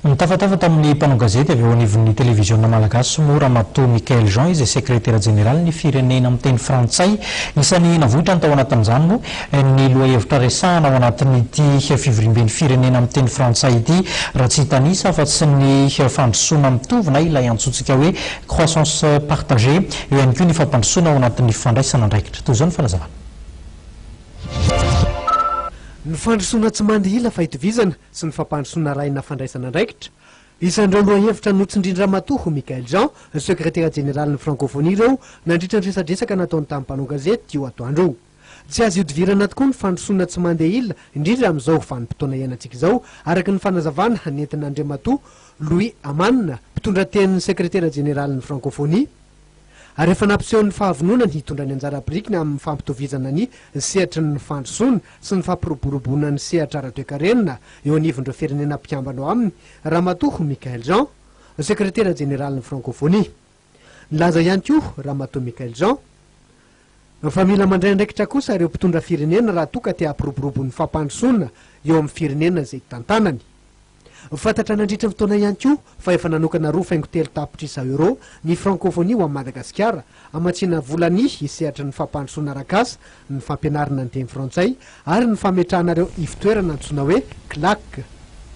Nitafatafata amin'ny mpanao gazety avy eo anivon'ny télévision malagasy mora Mato Michael Jean izay secrétaire général ny firenena amin'ny teny frantsay isany navoitra ny tao anatin'izany moa ny lohahevitra resahana ao anatin'ity fivoriam-ben'ny firenena amin'ny teny frantsay ity raha tsy tanisa fa tsy ny fandrosoana mitovina ilay antsointsika hoe croissance partagée eo ihany koa ny fampandrosoana ao anatin'ny fandraisana andraikitra toy izao ny fanazavana. Ny fandrosoana tsy mandihila fa hitovizana sy ny fampandrosoana raina fandraisana andraikitra isan'ireo lohahevitra notsindrindra matoho Michael Jean secrétaire général ny francophonie ireo nandritra ny resadresaka nataony tamin'ny mpanao gazety io atoandro. Tsy azo iodivirana tokoa ny fandrosoana tsy mandehila indrindra amin'izao vanim-potoana iainantsika izao araka ny fanazavana nentina Andriamatoa Louis Amanna mpitondra tenin'ny secrétaire général ny francophonie ary efa nampisehon'ny fahavonona ny hitondra ny anjara birikiny amin'ny fampitovizana ny sehatry ny fandrosoana sy ny fampiroboroboana ny sehatra ara-toekarenina eo anivon'ireo firenena mpiambana ao aminy Ramatoa Michael Jean secrétaire général ny francophonie. Nilaza ihany koa Ramatoa Michael Jean fa mila mandray andraikitra kosa ireo mpitondra firenena raha toa ka te hampiroborobo ny fampandrosoana eo amin'ny firenena izay tantanany. Fantatra nandritra ny fotoana ihany koa fa efa nanokana 2,3 euro ny francophonie ho amin'ny Madagasikara amatsiana volany hisehatra ny fampandrosoana arak'asa ny fampianarana ny teny frantsay ary ny fametrahanareo ivitoerana antsoina hoe CLAC.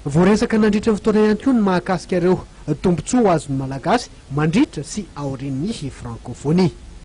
Voaresaka nandritra ny fotoana ihany koa ny mahakasika ireo tombontsoa ho azon'ny malagasy mandritra sy aorian'ny francophonie.